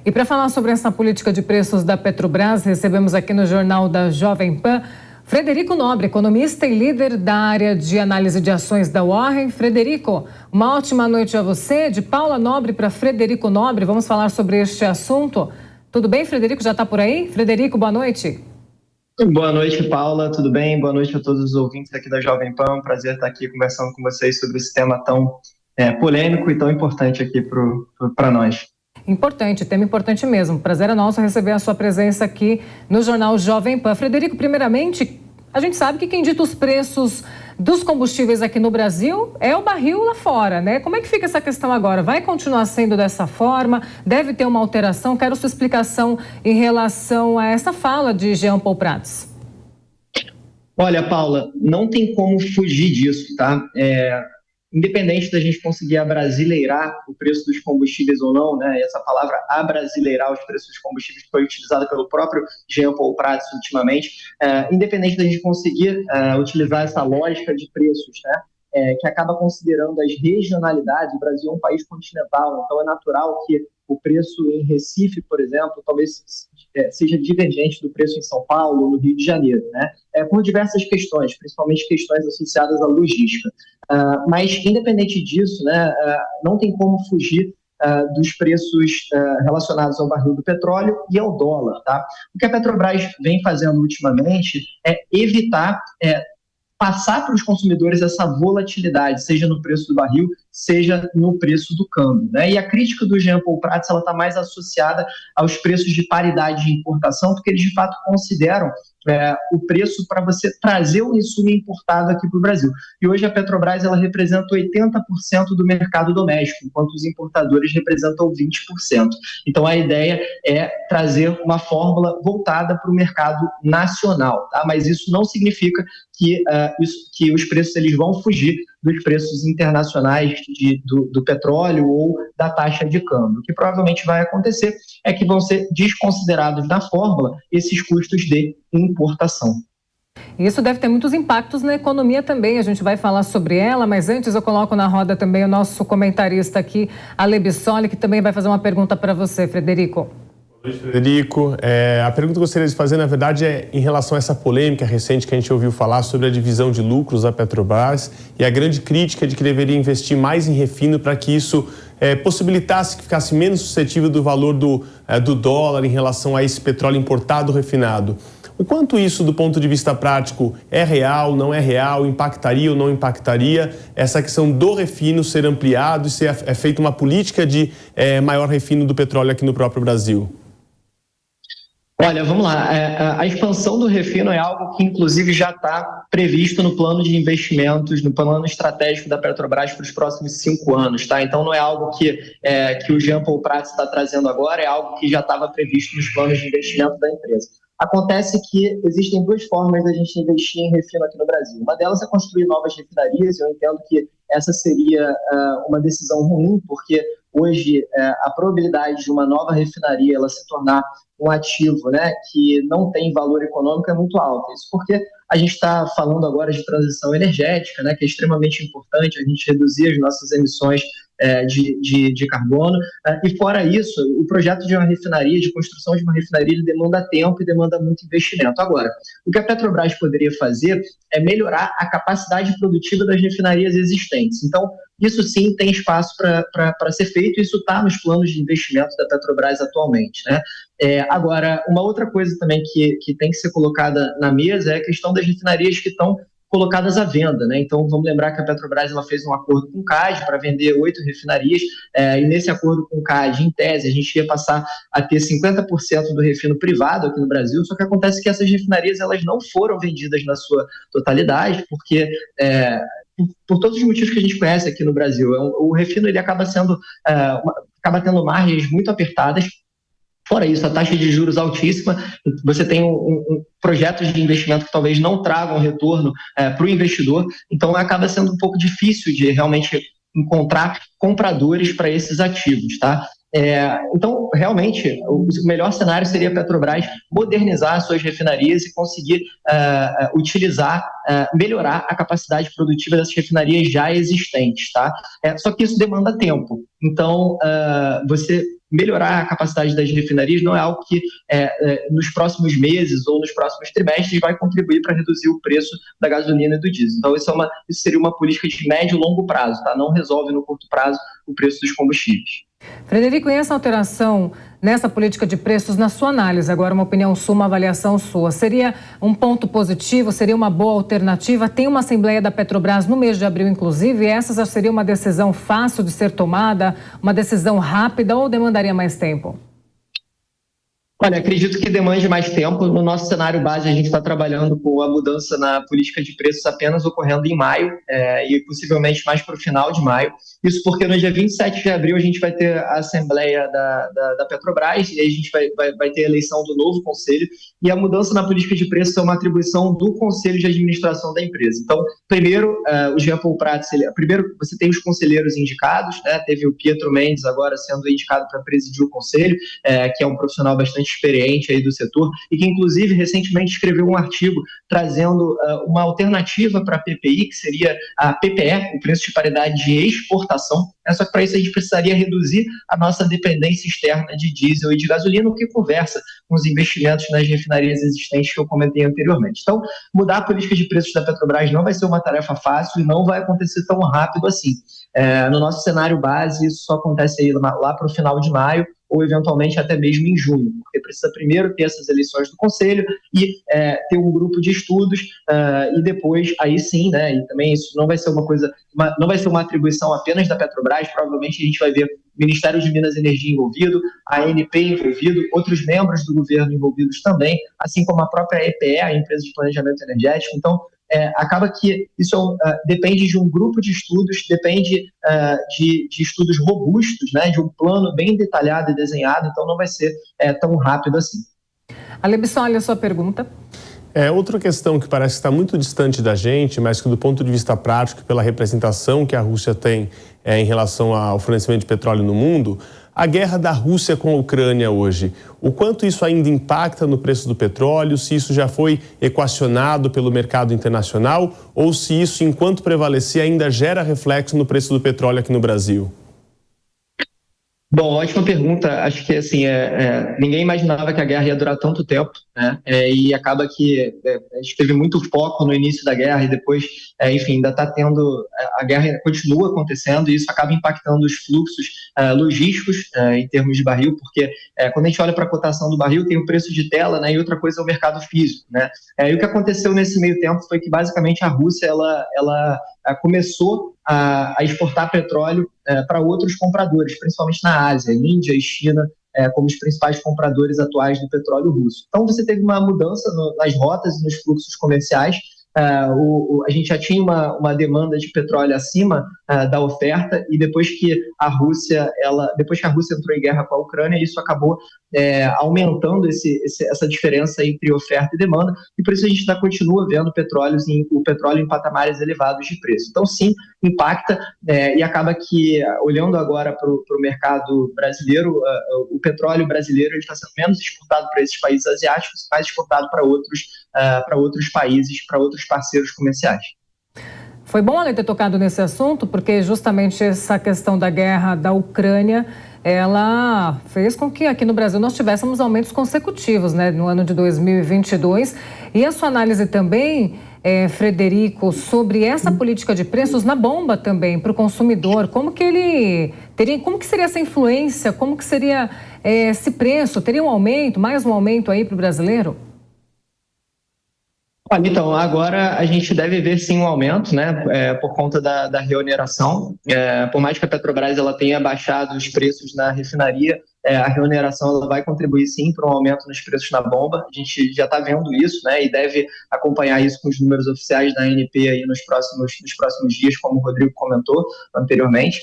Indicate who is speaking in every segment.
Speaker 1: E para falar sobre essa política de preços da Petrobras, recebemos aqui no Jornal da Jovem Pan Frederico Nobre, economista e líder da área de análise de ações da Warren. Frederico, uma ótima noite a você. De Paula Nobre para Frederico Nobre, vamos falar sobre este assunto. Tudo bem, Frederico? Já está por aí? Frederico, boa noite.
Speaker 2: Boa noite, Paula. Tudo bem? Boa noite a todos os ouvintes aqui da Jovem Pan. Prazer estar aqui conversando com vocês sobre esse tema tão polêmico e tão importante aqui para nós.
Speaker 1: Importante, tema importante mesmo. Prazer é nosso receber a sua presença aqui no Jornal Jovem Pan. Frederico, primeiramente, a gente sabe que quem dita os preços dos combustíveis aqui no Brasil é o barril lá fora, né? Como é que fica essa questão agora? Vai continuar sendo dessa forma? Deve ter uma alteração? Quero sua explicação em relação a essa fala de Jean Paul Prats.
Speaker 2: Olha, Paula, não tem como fugir disso, tá? Independente da gente conseguir abrasileirar o preço dos combustíveis ou não, né? Essa palavra abrasileirar os preços dos combustíveis foi utilizada pelo próprio Jean Paul Prats ultimamente. Independente da gente conseguir utilizar essa lógica de preços, né? Que acaba considerando as regionalidades. O Brasil é um país continental, então é natural que o preço em Recife, por exemplo, talvez seja divergente do preço em São Paulo, no Rio de Janeiro, né? Por diversas questões, principalmente questões associadas à logística. Mas, independente disso, né, não tem como fugir dos preços relacionados ao barril do petróleo e ao dólar, tá? O que a Petrobras vem fazendo ultimamente é evitar passar para os consumidores essa volatilidade, seja no preço do barril, seja no preço do câmbio, né? E a crítica do Jean Paul Prats está mais associada aos preços de paridade de importação, porque eles de fato consideram o preço para você trazer o insumo importado aqui para o Brasil. E hoje a Petrobras ela representa 80% do mercado doméstico, enquanto os importadores representam 20%. Então a ideia é trazer uma fórmula voltada para o mercado nacional, tá? Mas isso não significa que os preços eles vão fugir dos preços internacionais do petróleo ou da taxa de câmbio. O que provavelmente vai acontecer é que vão ser desconsiderados na fórmula esses custos de importação.
Speaker 1: Isso deve ter muitos impactos na economia também, a gente vai falar sobre ela, mas antes eu coloco na roda também o nosso comentarista aqui, Ale Bissoli, que também vai fazer uma pergunta para você, Frederico.
Speaker 3: Oi, Frederico. A pergunta que eu gostaria de fazer, na verdade, é em relação a essa polêmica recente que a gente ouviu falar sobre a divisão de lucros da Petrobras e a grande crítica de que deveria investir mais em refino para que isso possibilitasse que ficasse menos suscetível do valor do dólar em relação a esse petróleo importado refinado. O quanto isso, do ponto de vista prático, é real, não é real, impactaria ou não impactaria essa questão do refino ser ampliado e ser feita uma política de maior refino do petróleo aqui no próprio Brasil?
Speaker 2: Olha, vamos lá. A expansão do refino é algo que, inclusive, já está previsto no plano de investimentos, no plano estratégico da Petrobras para os próximos 5 anos, tá? Então, não é algo que o Jean Paul Prats está trazendo agora, é algo que já estava previsto nos planos de investimento da empresa. Acontece que existem duas formas da gente investir em refino aqui no Brasil. Uma delas é construir novas refinarias. Eu entendo que essa seria uma decisão ruim, porque hoje a probabilidade de uma nova refinaria ela se tornar um ativo, né, que não tem valor econômico é muito alta. Isso porque a gente está falando agora de transição energética, né, que é extremamente importante a gente reduzir as nossas emissões de carbono. E fora isso, o projeto de uma refinaria, de construção de uma refinaria, ele demanda tempo e demanda muito investimento. Agora, o que a Petrobras poderia fazer é melhorar a capacidade produtiva das refinarias existentes. Então, isso sim tem espaço para ser feito, isso está nos planos de investimento da Petrobras atualmente, né? Agora, uma outra coisa também que tem que ser colocada na mesa é a questão das refinarias que estão colocadas à venda, né? Então, vamos lembrar que a Petrobras ela fez um acordo com o CAD para vender 8 refinarias, e nesse acordo com o CAD, em tese, a gente ia passar a ter 50% do refino privado aqui no Brasil, só que acontece que essas refinarias elas não foram vendidas na sua totalidade, porque por todos os motivos que a gente conhece aqui no Brasil, o refino ele acaba tendo margens muito apertadas. Fora isso, a taxa de juros altíssima, você tem projetos de investimento que talvez não tragam retorno para o investidor, então acaba sendo um pouco difícil de realmente encontrar compradores para esses ativos, tá? Então, realmente, o melhor cenário seria a Petrobras modernizar suas refinarias e conseguir melhorar a capacidade produtiva dessas refinarias já existentes, tá? Só que isso demanda tempo. Então, você melhorar a capacidade das refinarias não é algo que nos próximos meses ou nos próximos trimestres vai contribuir para reduzir o preço da gasolina e do diesel. Então, isso seria uma política de médio e longo prazo, tá? Não resolve no curto prazo o preço dos combustíveis.
Speaker 1: Frederico, e essa alteração nessa política de preços, na sua análise, agora uma opinião sua, uma avaliação sua, seria um ponto positivo, seria uma boa alternativa? Tem uma assembleia da Petrobras no mês de abril, inclusive, e essa já seria uma decisão fácil de ser tomada, uma decisão rápida ou demandaria mais tempo?
Speaker 2: Olha, acredito que demande mais tempo. No nosso cenário base, a gente está trabalhando com a mudança na política de preços apenas ocorrendo em maio e possivelmente mais para o final de maio. Isso porque no dia 27 de abril a gente vai ter a Assembleia da Petrobras e aí a gente vai ter a eleição do novo conselho e a mudança na política de preços é uma atribuição do Conselho de Administração da empresa. Então, primeiro, o Jean Paul Prats, primeiro você tem os conselheiros indicados, né? Teve o Pietro Mendes agora sendo indicado para presidir o conselho, que é um profissional bastante experiente aí do setor e que inclusive recentemente escreveu um artigo trazendo uma alternativa para a PPI, que seria a PPE, o preço de paridade de exportação. Só que para isso a gente precisaria reduzir a nossa dependência externa de diesel e de gasolina, o que conversa com os investimentos nas refinarias existentes que eu comentei anteriormente. Então, mudar a política de preços da Petrobras não vai ser uma tarefa fácil e não vai acontecer tão rápido assim. No nosso cenário base, isso só acontece aí lá para o final de maio, ou eventualmente até mesmo em junho, porque precisa primeiro ter essas eleições do Conselho e ter um grupo de estudos e depois, aí sim, né, e também isso não vai ser não vai ser uma atribuição apenas da Petrobras, provavelmente a gente vai ver o Ministério de Minas e Energia envolvido, a ANP envolvido, outros membros do governo envolvidos também, assim como a própria EPE, a Empresa de Planejamento Energético. Então, acaba que isso depende de um grupo de estudos, depende de estudos robustos, né, de um plano bem detalhado e desenhado, então não vai ser tão rápido assim.
Speaker 1: Ale Bisson, olha a sua pergunta.
Speaker 3: Outra questão que parece estar muito distante da gente, mas que do ponto de vista prático, pela representação que a Rússia tem em relação ao fornecimento de petróleo no mundo, a guerra da Rússia com a Ucrânia hoje, o quanto isso ainda impacta no preço do petróleo, se isso já foi equacionado pelo mercado internacional ou se isso, enquanto prevalecer, ainda gera reflexo no preço do petróleo aqui no Brasil?
Speaker 2: Bom, ótima pergunta. Acho que assim, ninguém imaginava que a guerra ia durar tanto tempo, né? E acaba que a gente teve muito foco no início da guerra e depois, enfim, ainda está tendo, a guerra continua acontecendo e isso acaba impactando os fluxos logísticos em termos de barril, porque quando a gente olha para a cotação do barril tem o preço de tela, né? E outra coisa é o mercado físico, né? E o que aconteceu nesse meio tempo foi que basicamente a Rússia ela começou a exportar petróleo para outros compradores, principalmente na Ásia, Índia e China, como os principais compradores atuais do petróleo russo. Então você teve uma mudança nas rotas e nos fluxos comerciais. A gente já tinha uma demanda de petróleo acima da oferta e depois que a Rússia entrou em guerra com a Ucrânia, isso acabou aumentando essa diferença entre oferta e demanda e por isso a gente ainda continua vendo o petróleo em patamares elevados de preço. Então sim, impacta e acaba que, olhando agora para o mercado brasileiro, o petróleo brasileiro está sendo menos exportado para esses países asiáticos, mais exportado para outros países, para outros parceiros comerciais.
Speaker 1: Foi bom ela ter tocado nesse assunto, porque justamente essa questão da guerra da Ucrânia, ela fez com que aqui no Brasil nós tivéssemos aumentos consecutivos, né, no ano de 2022. E a sua análise também, Frederico, sobre essa política de preços na bomba também, para o consumidor, como que seria essa influência, como que seria esse preço? Teria um aumento, mais um aumento aí para o brasileiro?
Speaker 2: Então, agora a gente deve ver sim um aumento, né, por conta da reoneração. Por mais que a Petrobras ela tenha baixado os preços na refinaria, a reoneração ela vai contribuir sim para um aumento nos preços na bomba. A gente já está vendo isso, né, e deve acompanhar isso com os números oficiais da ANP aí nos próximos dias, como o Rodrigo comentou anteriormente.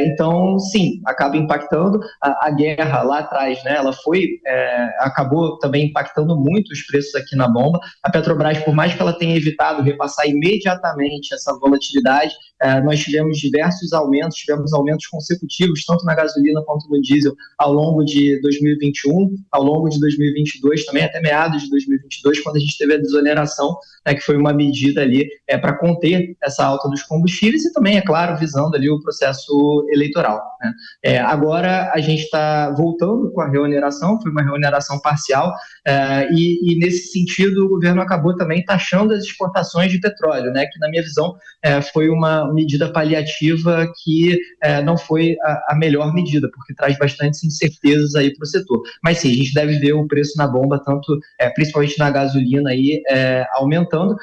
Speaker 2: Então, sim, acaba impactando. A guerra lá atrás, né, ela acabou também impactando muito os preços aqui na bomba. A Petrobras, por mais que ela tenha evitado repassar imediatamente essa volatilidade, nós tivemos diversos aumentos, tivemos aumentos consecutivos, tanto na gasolina quanto no diesel, ao longo de 2021, ao longo de 2022 também, até meados de 2022, quando a gente teve a desoneração, né, que foi uma medida ali para conter essa alta dos combustíveis e também, é claro, visando ali o processo eleitoral, né? Agora a gente está voltando com a reoneração, foi uma reoneração parcial, e nesse sentido o governo acabou também taxando as exportações de petróleo, né, que na minha visão foi uma medida paliativa que não foi a melhor medida, porque traz bastantes incertezas aí para o setor. Mas sim, a gente deve ver o preço na bomba, tanto principalmente na gasolina aí, aumentando,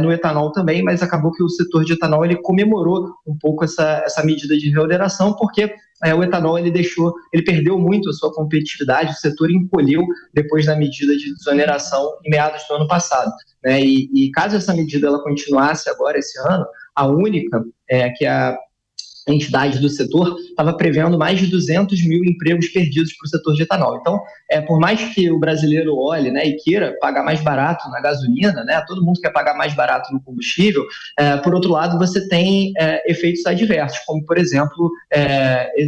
Speaker 2: no etanol também, mas acabou que o setor de etanol ele comemorou um pouco essa medida de reoneração, porque o etanol ele perdeu muito a sua competitividade, o setor encolheu depois da medida de desoneração em meados do ano passado, né? E caso essa medida ela continuasse agora esse ano, a única que é a entidade do setor estava prevendo mais de 200 mil empregos perdidos para o setor de etanol. Então, por mais que o brasileiro olhe, né, e queira pagar mais barato na gasolina, né, todo mundo quer pagar mais barato no combustível, por outro lado, você tem efeitos adversos, como, por exemplo,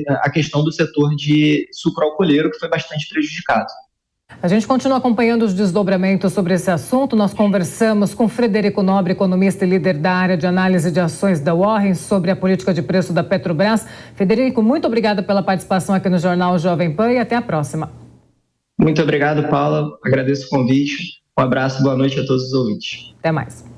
Speaker 2: a questão do setor de sucroalcooleiro, que foi bastante prejudicado.
Speaker 1: A gente continua acompanhando os desdobramentos sobre esse assunto. Nós conversamos com Frederico Nobre, economista e líder da área de análise de ações da Warren, sobre a política de preço da Petrobras. Frederico, muito obrigada pela participação aqui no Jornal Jovem Pan e até a próxima.
Speaker 2: Muito obrigado, Paula. Agradeço o convite. Um abraço, boa noite a todos os ouvintes.
Speaker 1: Até mais.